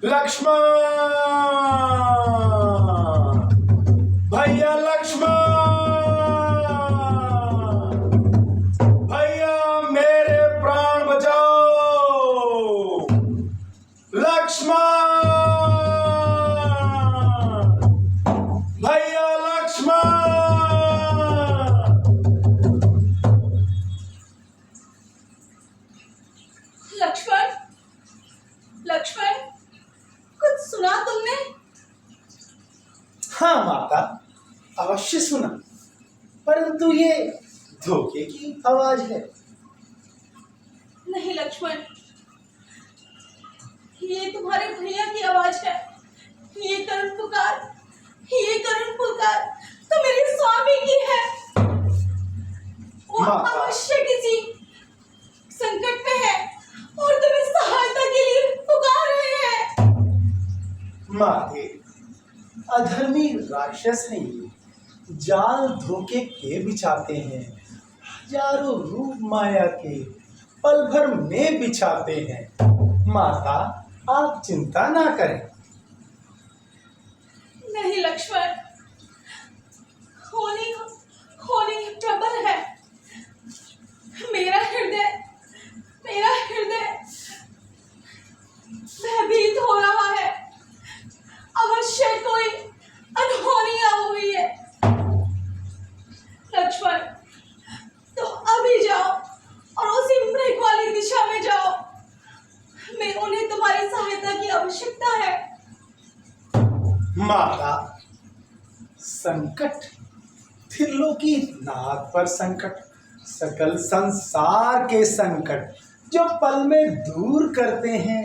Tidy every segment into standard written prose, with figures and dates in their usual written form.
लक्ष्मण, भैया लक्ष्मण, भैया मेरे प्राण बचाओ। लक्ष्मण, भैया लक्ष्मण। लक्ष्मण, लक्ष्मण, कुछ सुना तुमने? हाँ माता, अवश्य सुना, परंतु ये धोखे की आवाज है। नहीं लक्ष्मण, ये तुम्हारे भैया की आवाज है। ये करुण पुकार, ये करुण पुकार तो मेरे स्वामी की है। वो माता। अवश्य किसी संकट में है और तुम्हें सहायता के लिए पुकार रहे हैं। माते, अधर्मी राक्षस हैं ये, जाल धोखे के बिछाते हैं, हजारों रूप माया के पल भर में बिछाते हैं। माता, आप चिंता ना करें। नहीं लक्ष्मण, होनी होनी प्रबल है। मेरा हृदय भयभीत हो रहा है। अवश्य कोई अनहोनी हुई है। लक्ष्मण, तो अभी जाओ और उसी मृग वाली दिशा में जाओ। मैं उन्हें तुम्हारी सहायता की आवश्यकता है। माता, संकट, त्रिलोकी नाथ पर संकट, सकल संसार के संकट जो पल में दूर करते हैं,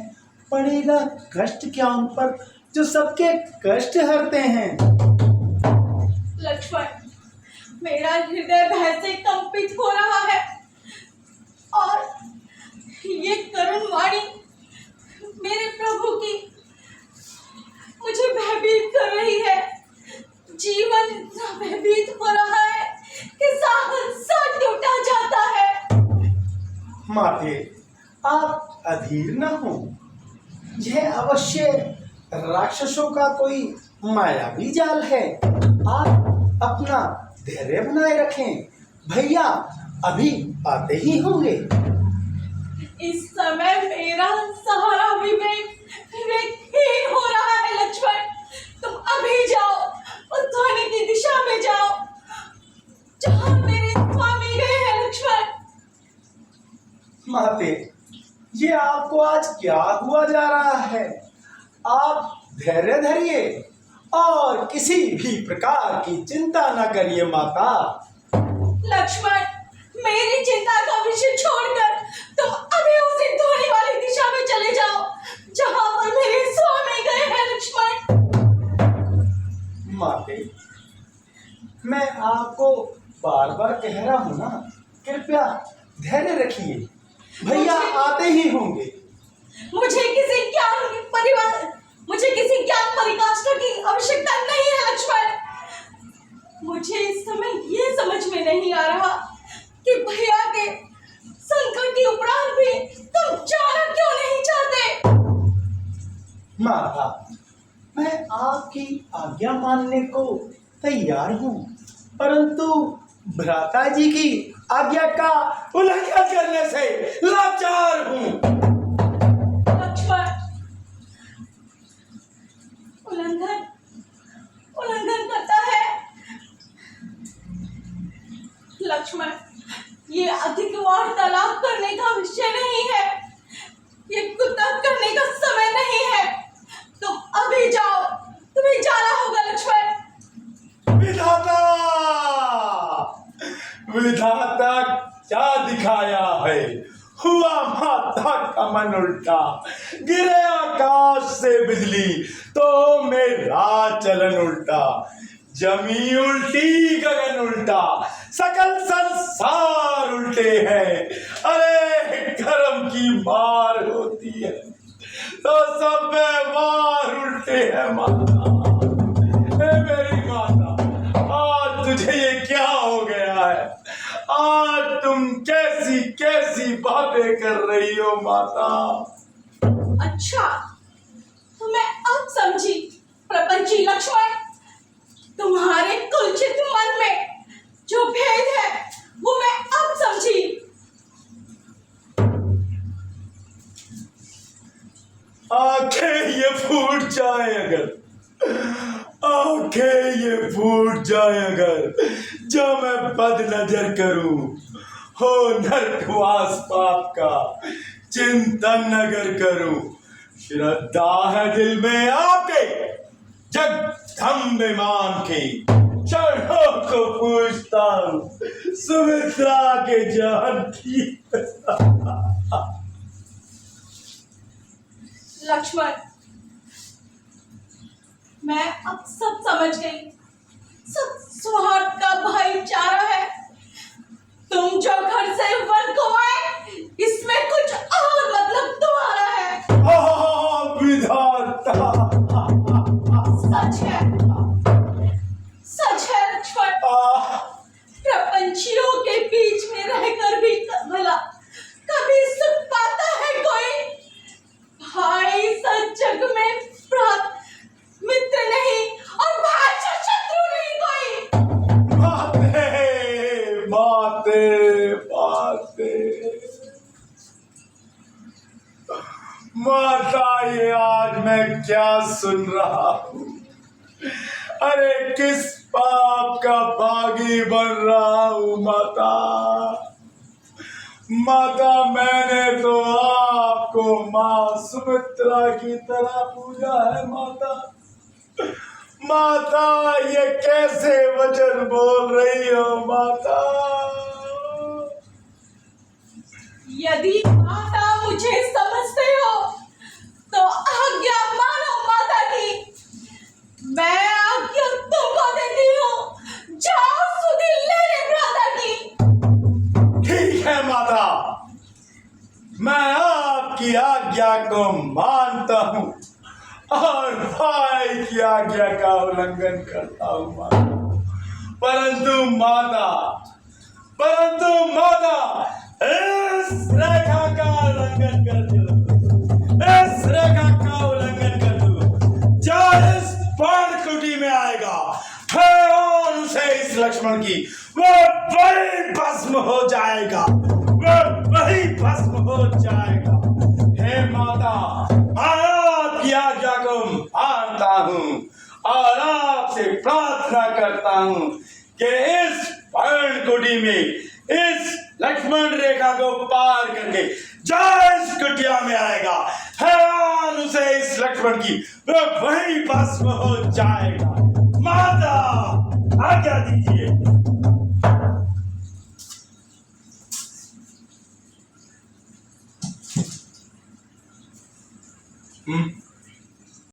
पड़ेगा कष्ट क्या उन पर जो सबके कष्ट हरते हैं। लक्ष्मण, मेरा हृदय भय से कंपित हो रहा है और ये करुण वाणी मेरे प्रभु की मुझे भयभीत कर रही है। जीवन इतना भयभीत हो रहा है कि साहस सा टूटा जाता है। माते, आप अधीर न हो। यह अवश्य राक्षसों का कोई मायावी जाल है। आप अपना धैर्य बनाए रखें, भैया अभी आते ही होंगे। इस समय मेरा सहारा विवेकहीन हो रहा है। लक्ष्मण, तुम अभी जाओ, उस ध्वनि की दिशा में जाओ जहां मेरे स्वामी गए हैं। लक्ष्मण, माते, ये आपको आज क्या हुआ जा रहा है? आप धैर्य धरिए और किसी भी प्रकार की चिंता न करिए माता। लक्ष्मण, मेरी चिंता का विषय छोड़कर तुम अभी उसी ध्वनि वाली दिशा में चले जाओ जहां पर मेरे स्वामी गए हैं। लक्ष्मण, माते, मैं आपको बार बार कह रहा हूं ना, कृपया धैर्य रखिए, भैया आते ही होंगे। मुझे किसी ज्ञान परिकाष्ठा की आवश्यकता नहीं है। लक्ष्मण, मुझे इस समय ये समझ में नहीं आ रहा कि भैया के संकट के उपरांत भी तुम जाना क्यों नहीं चाहते। माता, मैं आपकी आज्ञा मानने को तैयार हूँ, परंतु भ्राता जी की आज्ञा का उल्लंघन करने से लाचार हूँ। लक्ष्मण, उल्लंघन करता है। लक्ष्मण, ये अधिक वार्तालाप करने का विषय नहीं है। ये कुतर्क करने का समय नहीं है। तुम अभी जाओ, तुम्हें जाना होगा। लक्ष्मण, विधाता, विधाता क्या दिखाया है? हुआ माता का मन उल्टा, गिरे आकाश से बिजली तो मेरा चलन उल्टा, जमी उल्टी गगन उल्टा, सकल संसार उल्टे हैं। अरे कर्म की मार होती है तो सब व्यवहार उल्टे हैं। माता, हे मेरी माता, आज तुझे ये क्या हो गया है? आज तुम कैसी कैसी बातें कर रही हो माता। अच्छा, तुम्हें समझी प्रपंची लक्ष्मण, तुम्हारे कुलचित मन में जो भेद है वो मैं अब समझी। आंखें ये फूट जाए अगर, आंखें ये फूट जाए अगर, जो मैं बद नजर करूं, हो नरकवास पाप का चिंतन अगर करूं। श्रद्धा है दिल में आपके जगदम्बिमान की, चरणों को पूजता हूं सुमित्रा के जान की। लक्ष्मण, मैं अब सब समझ गई। सब स्वार्थ का भाईचारा है। तुम जो घर से वन को आए, इसमें कुछ और मतलब तुम्हारा है। विधाता, सच है, सच है लक्ष्मण। प्रपंचियों के बीच में रहकर भी भला कभी सुख पाता है कोई? भाई सच जग में मित्र नहीं और भाई से शत्रु नहीं कोई। माते माते माते, माता ये आज मैं क्या सुन रहा हूँ? अरे किस पाप का बागी बन रहा हूँ माता। माता मैंने तो आपको माँ सुमित्रा की तरह पूजा है माता। माता ये कैसे वचन बोल रही हो माता? यदि माता मुझे समझते हो तो आज्ञा मानो माता की। मैं आज्ञा तुमको देती हूँ, जाओ सुधि ले ले भ्राता की। ठीक है माता, मैं आपकी आज्ञा को मानता हूँ और भाई की आज्ञा का उल्लंघन करता हूँ माता। परंतु माता इस रेखा का उल्लंघन कर दो, इस रेखा का उल्लंघन कर दो। जो इस पर्णकुटी में आएगा, फिर उसे इस लक्ष्मण की वो वही भस्म हो जाएगा, वो वही भस्म हो जाएगा। हे माता, आपकी आज्ञा को मानता हूँ और आपसे प्रार्थना करता हूँ कि इस पर्णकुटी में इस लक्ष्मण रेखा को पार करके जो इस कुटिया में आएगा, हैरान उसे इस लक्ष्मण की वो वही भस्म हो जाएगा। माता आज्ञा दीजिए।